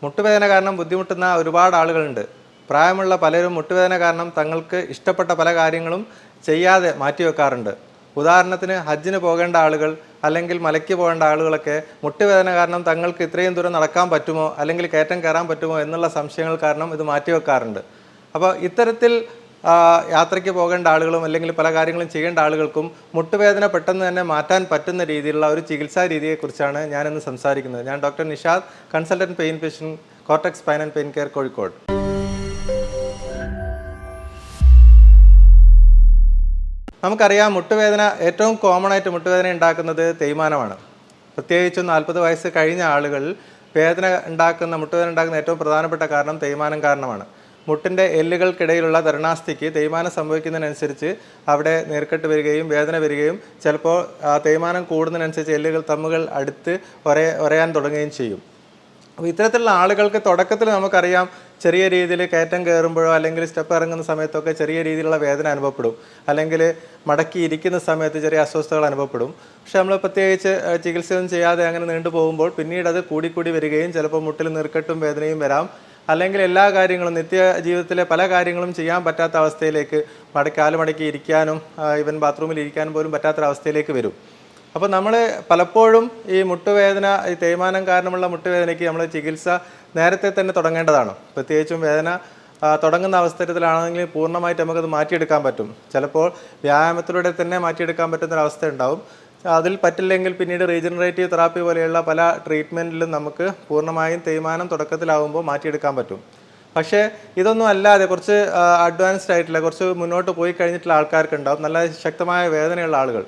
മുട്ടുവേദന കാരണം ബുദ്ധിമുട്ടുന്ന ഒരുപാട് ആളുകളുണ്ട്. പ്രായമുള്ള പലരും മുട്ടുവേദന കാരണം തങ്ങൾക്ക് ഇഷ്ടപ്പെട്ട പല കാര്യങ്ങളും ചെയ്യാതെ മാറ്റിവെക്കാറുണ്ട്. ഉദാഹരണത്തിന് ഹജ്ജിന് പോകേണ്ട ആളുകൾ അല്ലെങ്കിൽ മലയ്ക്ക് പോകേണ്ട ആളുകളൊക്കെ മുട്ടുവേദന കാരണം തങ്ങൾക്ക് ഇത്രയും ദൂരം നടക്കാൻ പറ്റുമോ അല്ലെങ്കിൽ കയറ്റം കയറാൻ പറ്റുമോ എന്നുള്ള സംശയങ്ങൾ കാരണം ഇത് മാറ്റിവെക്കാറുണ്ട്. അപ്പോൾ ഇത്തരത്തിൽ യാത്രയ്ക്ക് പോകേണ്ട ആളുകളും അല്ലെങ്കിൽ പല കാര്യങ്ങളും ചെയ്യേണ്ട ആളുകൾക്കും മുട്ടുവേദന പെട്ടെന്ന് തന്നെ മാറ്റാൻ പറ്റുന്ന രീതിയിലുള്ള ഒരു ചികിത്സാ രീതിയെക്കുറിച്ചാണ് ഞാനിന്ന് സംസാരിക്കുന്നത്. ഞാൻ doctor Nishad, consultant pain physician, cortex spine and pain care, Kozhikode. നമുക്കറിയാം, മുട്ടുവേദന ഏറ്റവും കോമൺ ആയിട്ട് മുട്ടുവേദന ഉണ്ടാക്കുന്നത് തേയ്മാനമാണ്. പ്രത്യേകിച്ചും 40 വയസ്സ് കഴിഞ്ഞ ആളുകൾ മുട്ടുവേദന ഉണ്ടാക്കുന്ന ഏറ്റവും പ്രധാനപ്പെട്ട കാരണം തേയ്മാനം കാരണമാണ്. മുട്ടിൻ്റെ എല്ലുകൾക്കിടയിലുള്ള തരുണാസ്ഥിക്ക് തേയ്മാനം സംഭവിക്കുന്നതിനനുസരിച്ച് അവിടെ നീർക്കെട്ട് വരികയും വേദന വരികയും ചിലപ്പോൾ തേയ്മാനം കൂടുന്നതിനനുസരിച്ച് എല്ലുകൾ തമ്മുകൾ അടുത്ത് ഉരയാൻ തുടങ്ങുകയും ചെയ്യും. അപ്പോൾ ഇത്തരത്തിലുള്ള ആളുകൾക്ക് തുടക്കത്തിൽ നമുക്കറിയാം, ചെറിയ രീതിയിൽ കയറ്റം കയറുമ്പോഴോ അല്ലെങ്കിൽ സ്റ്റെപ്പ് ഇറങ്ങുന്ന സമയത്തൊക്കെ ചെറിയ രീതിയിലുള്ള വേദന അനുഭവപ്പെടും, അല്ലെങ്കിൽ മടക്കി ഇരിക്കുന്ന സമയത്ത് ചെറിയ അസ്വസ്ഥതകൾ അനുഭവപ്പെടും. പക്ഷെ നമ്മൾ പ്രത്യേകിച്ച് ചികിത്സയൊന്നും ചെയ്യാതെ അങ്ങനെ നീണ്ടു പോകുമ്പോൾ പിന്നീട് അത് കൂടിക്കൂടി വരികയും ചിലപ്പോൾ മുട്ടിൽ നീർക്കെട്ടും വേദനയും വരാം. അല്ലെങ്കിൽ എല്ലാ കാര്യങ്ങളും നിത്യ ജീവിതത്തിലെ പല കാര്യങ്ങളും ചെയ്യാൻ പറ്റാത്ത അവസ്ഥയിലേക്ക് കാല് മടക്കി ഇരിക്കാനും ഈവൻ ബാത്റൂമിൽ ഇരിക്കാനും പോലും പറ്റാത്തൊരവസ്ഥയിലേക്ക് വരും. അപ്പോൾ നമ്മൾ പലപ്പോഴും ഈ മുട്ടുവേദന, ഈ തേയ്മാനം കാരണമുള്ള മുട്ടുവേദനയ്ക്ക് നമ്മൾ ചികിത്സ നേരത്തെ തന്നെ തുടങ്ങേണ്ടതാണ്. പ്രത്യേകിച്ചും വേദന തുടങ്ങുന്ന അവസരത്തിലാണെങ്കിൽ പൂർണ്ണമായിട്ട് നമുക്കത് മാറ്റിയെടുക്കാൻ പറ്റും. ചിലപ്പോൾ വ്യായാമത്തിലൂടെ തന്നെ മാറ്റിയെടുക്കാൻ പറ്റുന്നൊരവസ്ഥ ഉണ്ടാവും. അതിൽ പറ്റില്ലെങ്കിൽ പിന്നീട് റീജനറേറ്റീവ് തെറാപ്പി പോലെയുള്ള പല ട്രീറ്റ്മെൻറ്റിലും നമുക്ക് പൂർണ്ണമായും തേയ്മാനം തുടക്കത്തിലാവുമ്പോൾ മാറ്റിയെടുക്കാൻ പറ്റും. പക്ഷേ ഇതൊന്നും അല്ലാതെ കുറച്ച് അഡ്വാൻസ്ഡ് ആയിട്ടുള്ള, കുറച്ച് മുന്നോട്ട് പോയി കഴിഞ്ഞിട്ടുള്ള ആൾക്കാർക്കുണ്ടാവും നല്ല ശക്തമായ വേദനയുള്ള ആളുകൾ.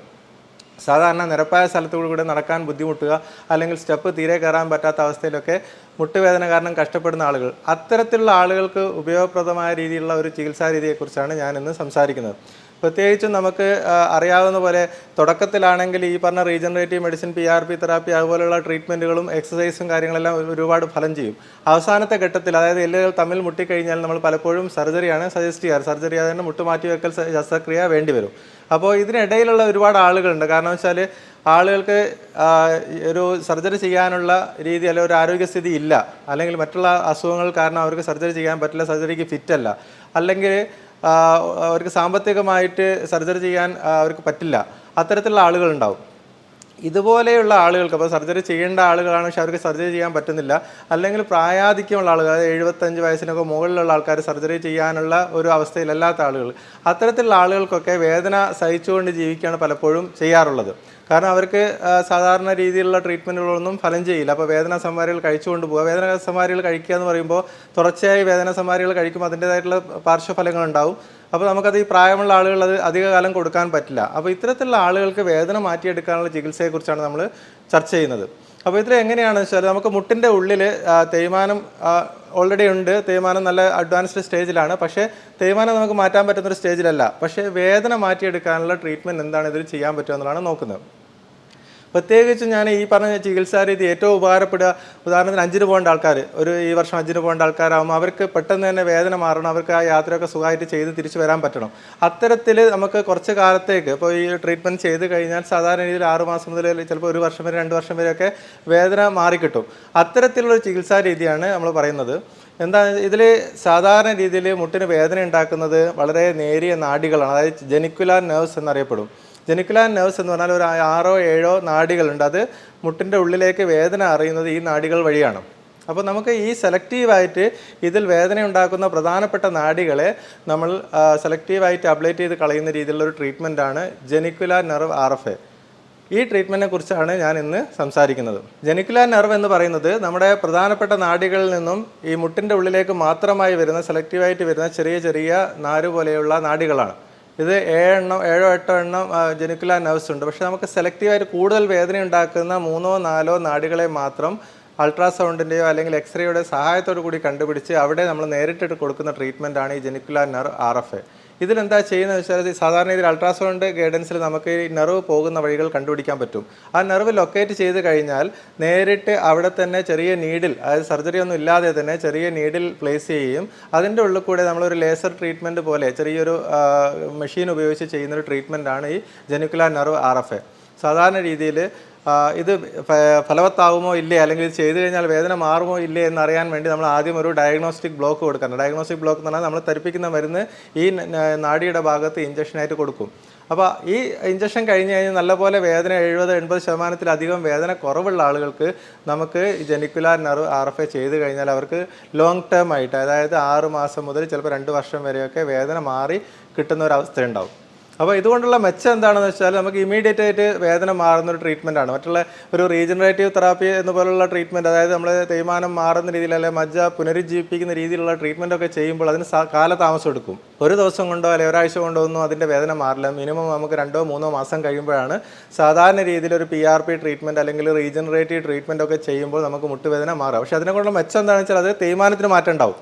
സാധാരണ നിരപ്പായ സ്ഥലത്തുകൂടെ നടക്കാൻ ബുദ്ധിമുട്ടുക, അല്ലെങ്കിൽ സ്റ്റെപ്പ് തീരെ കയറാൻ പറ്റാത്ത അവസ്ഥയിലൊക്കെ മുട്ടുവേദന കാരണം കഷ്ടപ്പെടുന്ന ആളുകൾ, അത്തരത്തിലുള്ള ആളുകൾക്ക് ഉപയോഗപ്രദമായ രീതിയിലുള്ള ഒരു ചികിത്സാ രീതിയെക്കുറിച്ചാണ് ഞാനിന്ന് സംസാരിക്കുന്നത്. പ്രത്യേകിച്ചും നമുക്ക് അറിയാവുന്ന പോലെ തുടക്കത്തിലാണെങ്കിൽ ഈ പറഞ്ഞ റീജനറേറ്റീവ് മെഡിസിൻ, PRP തെറാപ്പി, അതുപോലെയുള്ള ട്രീറ്റ്മെൻറ്റുകളും എക്സസൈസും കാര്യങ്ങളെല്ലാം ഒരുപാട് ഫലം ചെയ്യും. അവസാനത്തെ ഘട്ടത്തിൽ, അതായത് എല്ലുകൾ തമ്മിൽ മുട്ടിക്കഴിഞ്ഞാൽ നമ്മൾ പലപ്പോഴും സർജറിയാണ് സജസ്റ്റ് ചെയ്യാറ്. സർജറി അതിന് മുട്ടുമാറ്റിവെക്കൽ ശസ്ത്രക്രിയ വേണ്ടി വരും. അപ്പോൾ ഇതിനിടയിലുള്ള ഒരുപാട് ആളുകളുണ്ട്. കാരണം വെച്ചാൽ ആളുകൾക്ക് ഒരു സർജറി ചെയ്യാനുള്ള രീതി അല്ലെങ്കിൽ ഒരു ആരോഗ്യസ്ഥിതി ഇല്ല, അല്ലെങ്കിൽ മറ്റുള്ള അസുഖങ്ങൾ കാരണം അവർക്ക് സർജറി ചെയ്യാൻ പറ്റില്ല, സർജറിക്ക് ഫിറ്റല്ല, അല്ലെങ്കിൽ അവർക്ക് സാമ്പത്തികമായിട്ട് സർജറി ചെയ്യാൻ അവർക്ക് പറ്റില്ല. അത്തരത്തിലുള്ള ആളുകളുണ്ടാവും. ഇതുപോലെയുള്ള ആളുകൾക്ക്, അപ്പോൾ സർജറി ചെയ്യേണ്ട ആളുകളാണ് പക്ഷെ അവർക്ക് സർജറി ചെയ്യാൻ പറ്റുന്നില്ല, അല്ലെങ്കിൽ പ്രായാധിക്യമുള്ള ആളുകൾ, അതായത് 75 വയസ്സിനൊക്കെ മുകളിലുള്ള ആൾക്കാർ സർജറി ചെയ്യാനുള്ള ഒരു അവസ്ഥയിലല്ലാത്ത ആളുകൾ, അത്തരത്തിലുള്ള ആളുകൾക്കൊക്കെ വേദന സഹിച്ചുകൊണ്ട് ജീവിക്കുകയാണ് പലപ്പോഴും ചെയ്യാറുള്ളത്. കാരണം അവർക്ക് സാധാരണ രീതിയിലുള്ള ട്രീറ്റ്മെൻറ്റുകളൊന്നും ഫലം ചെയ്യില്ല. അപ്പോൾ വേദന സംഹാരികൾ കഴിച്ചുകൊണ്ട് പോകുക. വേദന സംഹാരികൾ കഴിക്കുക എന്ന് പറയുമ്പോൾ തുടർച്ചയായി വേദന സംഹാരികൾ കഴിക്കുമ്പോൾ അതിൻ്റേതായിട്ടുള്ള പാർശ്വഫലങ്ങളുണ്ടാവും. അപ്പോൾ നമുക്കത് ഈ പ്രായമുള്ള ആളുകൾ അത് അധികകാലം കൊടുക്കാൻ പറ്റില്ല. അപ്പോൾ ഇത്തരത്തിലുള്ള ആളുകൾക്ക് വേദന മാറ്റിയെടുക്കാനുള്ള ചികിത്സയെക്കുറിച്ചാണ് നമ്മൾ ചർച്ച ചെയ്യുന്നത്. അപ്പോൾ ഇതിൽ എങ്ങനെയാണെന്ന് വെച്ചാൽ, നമുക്ക് മുട്ടിൻ്റെ ഉള്ളിൽ തേയ്മാനം ഓൾറെഡി ഉണ്ട്. തേയ്മാനം നല്ല അഡ്വാൻസ്ഡ് സ്റ്റേജിലാണ്. പക്ഷേ തേയ്മാനം നമുക്ക് മാറ്റാൻ പറ്റുന്നൊരു സ്റ്റേജിലല്ല. പക്ഷേ വേദന മാറ്റിയെടുക്കാനുള്ള ട്രീറ്റ്മെൻറ്റ് എന്താണ് ഇതിൽ ചെയ്യാൻ പറ്റുക എന്നുള്ളതാണ് നോക്കുന്നത്. പ്രത്യേകിച്ച് ഞാൻ ഈ പറഞ്ഞ ചികിത്സാ രീതി ഏറ്റവും ഉപകാരപ്പെടുക, ഉദാഹരണത്തിന് ഹജ്ജിന് പോകേണ്ട ആൾക്കാർ, ഈ വർഷം ഹജ്ജിന് പോകേണ്ട ആൾക്കാരാകുമ്പോൾ അവർക്ക് പെട്ടെന്ന് തന്നെ വേദന മാറണം, അവർക്ക് ആ യാത്രയൊക്കെ സുഖമായിട്ട് ചെയ്ത് തിരിച്ചു വരാൻ പറ്റണം. അത്തരത്തിൽ നമുക്ക് കുറച്ച് കാലത്തേക്ക്, ഇപ്പോൾ ഈ ട്രീറ്റ്മെൻറ്റ് ചെയ്ത് കഴിഞ്ഞാൽ സാധാരണ രീതിയിൽ 6 മാസം മുതൽ ചിലപ്പോൾ 1 വർഷം വരെ 2 വർഷം വരെയൊക്കെ വേദന മാറിക്കിട്ടും. അത്തരത്തിലുള്ളൊരു ചികിത്സാ രീതിയാണ് നമ്മൾ പറയുന്നത്. ഇതിൽ സാധാരണ രീതിയിൽ മുട്ടിന് വേദന ഉണ്ടാക്കുന്നത് വളരെ നേരിയ നാഡികളാണ്, അതായത് ജെനിക്കുലാർ നെർവ്സ് എന്നറിയപ്പെടും. ജെനിക്കുലാർ നെർവ്സ് എന്ന് പറഞ്ഞാൽ ഒരു 6-7 നാഡികളുണ്ട്. അത് മുട്ടിൻ്റെ ഉള്ളിലേക്ക് വേദന അറിയുന്നത് ഈ നാഡികൾ വഴിയാണ്. അപ്പോൾ നമുക്ക് ഈ സെലക്റ്റീവായിട്ട് ഇതിൽ വേദന ഉണ്ടാക്കുന്ന പ്രധാനപ്പെട്ട നാഡികളെ നമ്മൾ സെലക്റ്റീവായിട്ട് അബ്ലേറ്റ് ചെയ്ത് കളയുന്ന രീതിയിലുള്ളൊരു ട്രീറ്റ്മെൻറ്റാണ് ജെനിക്കുലാർ നെർവ് RFA. ഈ ട്രീറ്റ്മെൻറ്റിനെ കുറിച്ചാണ് ഞാൻ ഇന്ന് സംസാരിക്കുന്നത്. ജെനിക്കുലാർ നെർവ് എന്ന് പറയുന്നത് നമ്മുടെ പ്രധാനപ്പെട്ട നാഡികളിൽ നിന്നും ഈ മുട്ടിൻ്റെ ഉള്ളിലേക്ക് മാത്രമായി വരുന്ന, സെലക്റ്റീവായിട്ട് വരുന്ന ചെറിയ ചെറിയ നാര് പോലെയുള്ള നാഡികളാണ്. ഇത് 7-8 എണ്ണം ജെനിക്കുലാർ നെർവ്സ് ഉണ്ട്. പക്ഷേ നമുക്ക് സെലക്റ്റീവായിട്ട് കൂടുതൽ വേദന ഉണ്ടാക്കുന്ന 3-4 നാഡികളെ മാത്രം അൾട്രാസൗണ്ടിൻ്റെയോ അല്ലെങ്കിൽ എക്സ്റേയുടെ സഹായത്തോടു കൂടി കണ്ടുപിടിച്ച് അവിടെ നമ്മൾ നേരിട്ടിട്ട് കൊടുക്കുന്ന ട്രീറ്റ്മെൻറ്റാണ് ഈ ജെനിക്കുലാർ നെർവ് RFA. ഇതിലെന്താ ചെയ്യുന്നത് വെച്ചാൽ, സാധാരണ ഇതിൽ അൾട്രാസൗണ്ട് ഗൈഡൻസിൽ നമുക്ക് ഈ നെർവ് പോകുന്ന വഴികൾ കണ്ടുപിടിക്കാൻ പറ്റും. ആ നെർവ് ലൊക്കേറ്റ് ചെയ്ത് കഴിഞ്ഞാൽ നേരിട്ട് അവിടെ തന്നെ ചെറിയ നീഡിൽ, അതായത് സർജറി ഒന്നും ഇല്ലാതെ തന്നെ ചെറിയ നീഡിൽ പ്ലേസ് ചെയ്യുകയും അതിൻ്റെ ഉള്ളിൽ കൂടെ നമ്മളൊരു ലേസർ ട്രീറ്റ്മെൻറ്റ് പോലെ ചെറിയൊരു മെഷീൻ ഉപയോഗിച്ച് ചെയ്യുന്നൊരു ട്രീറ്റ്മെൻറ്റാണ് ഈ ജെനിക്കുലാർ നെർവ് RFA. സാധാരണ രീതിയിൽ ഇത് ഫലവത്താകുമോ ഇല്ലേ, അല്ലെങ്കിൽ ഇത് ചെയ്തു കഴിഞ്ഞാൽ വേദന മാറുമോ ഇല്ലേ എന്നറിയാൻ വേണ്ടി നമ്മൾ ആദ്യം ഒരു ഡയഗ്നോസ്റ്റിക് ബ്ലോക്ക് കൊടുക്കണം. ഡയഗ്നോസ്റ്റിക് ബ്ലോക്ക് എന്ന് പറഞ്ഞാൽ നമ്മൾ തരിപ്പിക്കുന്ന മരുന്ന് ഈ നാഡിയുടെ ഭാഗത്ത് ഇഞ്ചക്ഷനായിട്ട് കൊടുക്കും. അപ്പോൾ ഈ ഇഞ്ചക്ഷൻ കഴിഞ്ഞ് കഴിഞ്ഞാൽ നല്ലപോലെ വേദന 70-80% വേദന കുറവുള്ള ആളുകൾക്ക് നമുക്ക് ജെനിക്കുലാർ നെർവ് RFA ചെയ്ത് കഴിഞ്ഞാൽ അവർക്ക് ലോങ് ടേം ആയിട്ട്, അതായത് 6 മാസം മുതൽ ചിലപ്പോൾ 2 വർഷം വരെയൊക്കെ വേദന മാറി കിട്ടുന്ന ഒരു അവസ്ഥ ഉണ്ടാവും. അപ്പോൾ ഇതുകൊണ്ടുള്ള മെച്ചം എന്താണെന്ന് വെച്ചാൽ നമുക്ക് ഇമീഡിയറ്റ് ആയിട്ട് വേദന മാറുന്ന ഒരു ട്രീറ്റ്മെൻറ്റാണ്. മറ്റുള്ള ഒരു റീജനറേറ്റീവ് തെറാപ്പി എന്നുപോലുള്ള ട്രീറ്റ്മെൻറ്റ്, അതായത് നമ്മൾ തേയ്മാനം മാറുന്ന രീതിയിൽ അല്ലെങ്കിൽ മജ്ജ പുനരുജ്ജീവിപ്പിക്കുന്ന രീതിയിലുള്ള ട്രീറ്റ്മെൻറ്റൊക്കെ ചെയ്യുമ്പോൾ അതിന് കാലതാമസം എടുക്കും. ഒരു ദിവസം കൊണ്ടോ അല്ലെങ്കിൽ ഒരാഴ്ച കൊണ്ടോ ഒന്നും അതിൻ്റെ വേദന മാറില്ല. മിനിമം നമുക്ക് 2-3 മാസം കഴിയുമ്പോഴാണ് സാധാരണ രീതിയിൽ ഒരു PRP ട്രീറ്റ്മെൻറ്റ് അല്ലെങ്കിൽ റീജനറേറ്റീവ് ട്രീറ്റ്മെൻറ്റ് ഒക്കെ ചെയ്യുമ്പോൾ നമുക്ക് മുട്ടുവേദന മാറാം. പക്ഷേ അതിനെക്കൊണ്ടുള്ള മെച്ചം എന്താണെന്ന് വെച്ചാൽ അത് തേയ്മാനത്തിന് മാറ്റം ഉണ്ടാവും.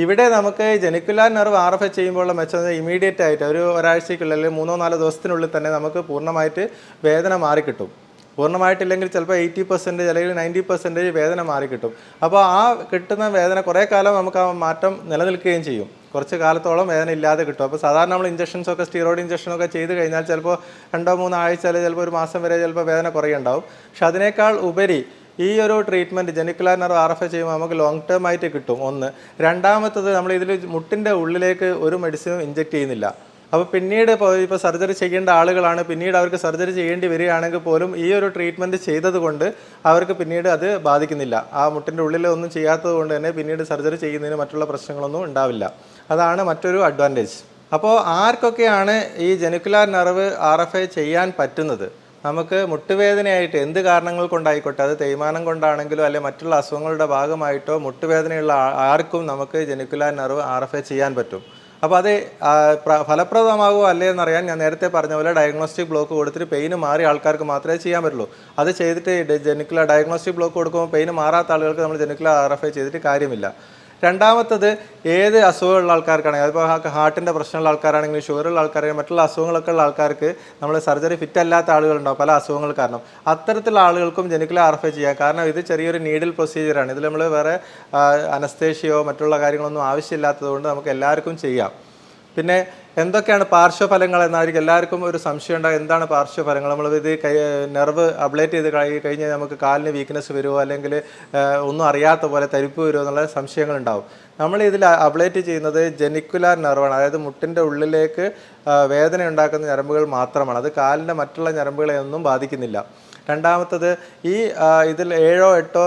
ഇവിടെ നമുക്ക് ജെനിക്കുലാർ നെർവ് RFA ചെയ്യുമ്പോഴുള്ള മെച്ചം ഇമീഡിയറ്റ് ആയിട്ട് ഒരാഴ്ചയ്ക്കുള്ളിൽ 3-4 ദിവസത്തിനുള്ളിൽ തന്നെ നമുക്ക് പൂർണ്ണമായിട്ട് വേദന മാറിക്കിട്ടും. പൂർണ്ണമായിട്ടില്ലെങ്കിൽ ചിലപ്പോൾ 80% അല്ലെങ്കിൽ 90% വേദന മാറിക്കിട്ടും. അപ്പോൾ ആ കിട്ടുന്ന വേദന കുറേ കാലം നമുക്ക് ആ മാറ്റം നിലനിൽക്കുകയും ചെയ്യും. കുറച്ച് കാലത്തോളം വേദന ഇല്ലാതെ കിട്ടും. അപ്പോൾ സാധാരണ നമ്മൾ ഇഞ്ചക്ഷൻസൊക്കെ സ്റ്റീറോയിഡ് ഇഞ്ചക്ഷനൊക്കെ ചെയ്ത് കഴിഞ്ഞാൽ ചിലപ്പോൾ 2-3 ആഴ്ച അല്ലെങ്കിൽ ചിലപ്പോൾ 1 മാസം വരെ ചിലപ്പോൾ വേദന കുറയുണ്ടാവും. പക്ഷെ അതിനേക്കാൾ ഉപരി ഈ ഒരു ട്രീറ്റ്മെൻറ്റ് ജെനിക്കുലാർ നെർവ് RFA ചെയ്യുമ്പോൾ നമുക്ക് ലോങ് ടേം ആയിട്ട് കിട്ടും. ഒന്ന്. രണ്ടാമത്തത്, നമ്മൾ ഇതിൽ മുട്ടിൻ്റെ ഉള്ളിലേക്ക് ഒരു മെഡിസിനും ഇഞ്ചെക്ട് ചെയ്യുന്നില്ല. അപ്പോൾ പിന്നീട് ഇപ്പോൾ സർജറി ചെയ്യേണ്ട ആളുകളാണ്, പിന്നീട് അവർക്ക് സർജറി ചെയ്യേണ്ടി വരികയാണെങ്കിൽ പോലും ഈ ഒരു ട്രീറ്റ്മെൻറ്റ് ചെയ്തത് കൊണ്ട് അവർക്ക് പിന്നീട് അത് ബാധിക്കുന്നില്ല. ആ മുട്ടിൻ്റെ ഉള്ളിൽ ഒന്നും ചെയ്യാത്തത് കൊണ്ട് തന്നെ പിന്നീട് സർജറി ചെയ്യുന്നതിന് മറ്റുള്ള പ്രശ്നങ്ങളൊന്നും ഉണ്ടാവില്ല. അതാണ് മറ്റൊരു അഡ്വാൻറ്റേജ്. അപ്പോൾ ആർക്കൊക്കെയാണ് ഈ ജെനിക്കുലാർ നെർവ് RFA ചെയ്യാൻ പറ്റുന്നത്? നമുക്ക് മുട്ടുവേദനയായിട്ട് എന്ത് കാരണങ്ങൾ കൊണ്ടായിക്കോട്ടെ, അത് തേയ്മാനം കൊണ്ടാണെങ്കിലോ അല്ലെങ്കിൽ മറ്റുള്ള അസുഖങ്ങളുടെ ഭാഗമായിട്ടോ മുട്ടുവേദനയുള്ള ആർക്കും നമുക്ക് ജെനിക്കുലാർ നെർവ് RFA ചെയ്യാൻ പറ്റും. അപ്പോൾ അത് ഫലപ്രദമാകുമോ അല്ലേ എന്നറിയാൻ ഞാൻ നേരത്തെ പറഞ്ഞ പോലെ ഡയഗ്നോസ്റ്റിക് ബ്ലോക്ക് കൊടുത്തിട്ട് പെയിന് മാറിയ ആൾക്കാർക്ക് മാത്രമേ ചെയ്യാൻ പറ്റുള്ളൂ. അത് ചെയ്തിട്ട് ജെനിക്കുലാർ ഡയഗ്നോസ്റ്റിക് ബ്ലോക്ക് കൊടുക്കുമ്പോൾ പെയിന് മാറാത്ത ആളുകൾക്ക് നമ്മൾ ജെനിക്കുലാർ RFA ചെയ്തിട്ട് കാര്യമില്ല. രണ്ടാമത്തത്, ഏത് അസുഖമുള്ള ആൾക്കാർക്കാണെങ്കിൽ, അതിപ്പോൾ ഹാർട്ടിൻ്റെ പ്രശ്നമുള്ള ആൾക്കാരാണെങ്കിലും ഷുഗറുള്ള ആൾക്കാരാണെങ്കിൽ മറ്റുള്ള അസുഖങ്ങളൊക്കെ ഉള്ള ആൾക്കാർക്ക് നമ്മൾ സർജറി ഫിറ്റ് അല്ലാത്ത ആളുകളുണ്ടാവും പല അസുഖങ്ങൾ കാരണം. അത്തരത്തിലുള്ള ആളുകൾക്കും ജെനിക്കുലാർ RFA ചെയ്യാം. കാരണം ഇത് ചെറിയൊരു നീഡിൽ പ്രൊസീജിയറാണ്. ഇതിൽ നമ്മൾ വേറെ അനസ്തേഷ്യയോ മറ്റുള്ള കാര്യങ്ങളൊന്നും ആവശ്യമില്ലാത്തത് കൊണ്ട് നമുക്ക് എല്ലാവർക്കും ചെയ്യാം. പിന്നെ എന്തൊക്കെയാണ് പാർശ്വഫലങ്ങൾ എന്നായിരിക്കും എല്ലാവർക്കും ഒരു സംശയം ഉണ്ടാകും. എന്താണ് പാർശ്വഫലങ്ങൾ? നമ്മളിത് നെർവ് അബ്ലേറ്റ് ചെയ്ത് കഴിഞ്ഞാൽ നമുക്ക് കാലിന് വീക്ക്നെസ് വരുമോ, അല്ലെങ്കിൽ ഒന്നും അറിയാത്ത പോലെ തരിപ്പ് വരുമോ എന്നുള്ള സംശയങ്ങളുണ്ടാവും. നമ്മൾ ഇതിൽ അബ്ലേറ്റ് ചെയ്യുന്നത് ജെനിക്കുലാർ നെർവാണ്, അതായത് മുട്ടിൻ്റെ ഉള്ളിലേക്ക് വേദന ഉണ്ടാക്കുന്ന ഞരമ്പുകൾ മാത്രമാണ്. അത് കാലിൻ്റെ മറ്റുള്ള ഞരമ്പുകളെ ഒന്നും ബാധിക്കുന്നില്ല. രണ്ടാമത്തത്, ഈ ഇതിൽ 7-8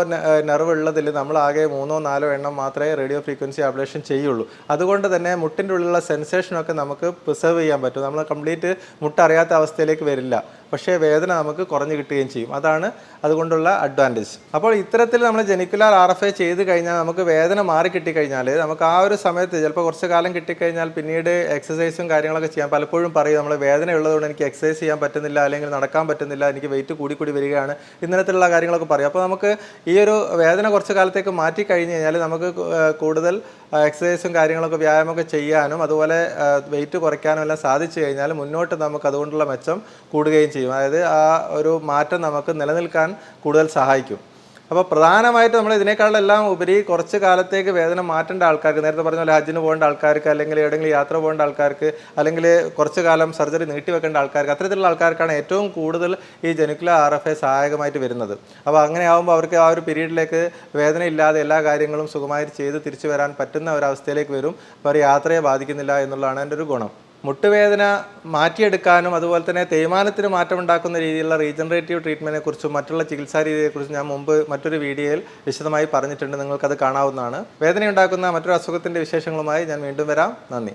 നെർവ് ഉള്ളതിൽ നമ്മൾ ആകെ 3-4 എണ്ണം മാത്രമേ റേഡിയോ ഫ്രീക്വൻസി അബ്ലേഷൻ ചെയ്യുള്ളൂ. അതുകൊണ്ട് തന്നെ മുട്ടിൻ്റെ ഉള്ളിലുള്ള സെൻസേഷനൊക്കെ നമുക്ക് പ്രിസർവ് ചെയ്യാൻ പറ്റും. നമ്മൾ കംപ്ലീറ്റ് മുട്ടറിയാത്ത അവസ്ഥയിലേക്ക് വരില്ല, പക്ഷേ വേദന നമുക്ക് കുറഞ്ഞു കിട്ടുകയും ചെയ്യും. അതാണ് അതുകൊണ്ടുള്ള അഡ്വാൻറ്റേജ്. അപ്പോൾ ഇത്തരത്തിൽ നമ്മൾ ജെനിക്കുലാർ RFA ചെയ്ത് കഴിഞ്ഞാൽ നമുക്ക് വേദന മാറി കിട്ടിക്കഴിഞ്ഞാൽ നമുക്ക് ആ ഒരു സമയത്ത് ചിലപ്പോൾ കുറച്ച് കാലം കിട്ടിക്കഴിഞ്ഞാൽ പിന്നീട് എക്സസൈസും കാര്യങ്ങളൊക്കെ ചെയ്യാം. പലപ്പോഴും പറയും നമ്മൾ വേദന ഉള്ളതുകൊണ്ട് എനിക്ക് എക്സസൈസ് ചെയ്യാൻ പറ്റുന്നില്ല, അല്ലെങ്കിൽ നടക്കാൻ പറ്റുന്നില്ല, എനിക്ക് വെയിറ്റ് കൂടി വരികയാണ്, ഇത്തരത്തിലുള്ള കാര്യങ്ങളൊക്കെ പറയും. അപ്പോൾ നമുക്ക് ഈ ഒരു വേദന കുറച്ച് കാലത്തേക്ക് മാറ്റി കഴിഞ്ഞ് കഴിഞ്ഞാൽ നമുക്ക് കൂടുതൽ എക്സസൈസും കാര്യങ്ങളൊക്കെ വ്യായാമമൊക്കെ ചെയ്യാനും അതുപോലെ വെയിറ്റ് കുറയ്ക്കാനും എല്ലാം സാധിച്ചു കഴിഞ്ഞാൽ മുന്നോട്ട് നമുക്ക് അതുകൊണ്ടുള്ള മെച്ചം കൂടുകയും ചെയ്യും. അതായത് ആ ഒരു മാറ്റം നമുക്ക് നിലനിൽക്കാൻ കൂടുതൽ സഹായിക്കും. അപ്പോൾ പ്രധാനമായിട്ട് നമ്മൾ ഇതിനേക്കാളെല്ലാം ഉപരി കുറച്ച് കാലത്തേക്ക് വേദന മാറ്റേണ്ട ആൾക്കാർക്ക്, നേരത്തെ പറഞ്ഞ പോലെ ഹജ്ജിന് പോകേണ്ട ആൾക്കാർക്ക്, അല്ലെങ്കിൽ എവിടെയെങ്കിലും യാത്ര പോകേണ്ട ആൾക്കാർക്ക്, അല്ലെങ്കിൽ കുറച്ച് കാലം സർജറി നീട്ടിവെക്കേണ്ട ആൾക്കാർക്ക്, അത്തരത്തിലുള്ള ആൾക്കാർക്കാണ് ഏറ്റവും കൂടുതൽ ഈ ജെനിക്കുലാർ RFA സഹായകമായിട്ട് വരുന്നത്. അപ്പോൾ അങ്ങനെ ആകുമ്പോൾ അവർക്ക് ആ ഒരു പീരീഡിലേക്ക് വേദന ഇല്ലാതെ എല്ലാ കാര്യങ്ങളും സുഖമായി ചെയ്ത് തിരിച്ചു വരാൻ പറ്റുന്ന ഒരവസ്ഥയിലേക്ക് വരും. അപ്പോൾ യാത്രയെ ബാധിക്കുന്നില്ല എന്നുള്ളതാണ് എൻ്റെ ഒരു ഗുണം. മുട്ടുവേദന മാറ്റിയെടുക്കാനും അതുപോലെ തന്നെ തേയ്മാനത്തിന് മാറ്റമുണ്ടാക്കുന്ന രീതിയിലുള്ള റീജനറേറ്റീവ് ട്രീറ്റ്മെൻറ്റിനെ കുറിച്ചും മറ്റുള്ള ചികിത്സാ രീതിയെക്കുറിച്ചും ഞാൻ മുമ്പ് മറ്റൊരു വീഡിയോയിൽ വിശദമായി പറഞ്ഞിട്ടുണ്ട്. നിങ്ങൾക്കത് കാണാവുന്നതാണ്. വേദനയുണ്ടാക്കുന്ന മറ്റൊരു അസുഖത്തിൻ്റെ വിശേഷങ്ങളുമായി ഞാൻ വീണ്ടും വരാം. നന്ദി.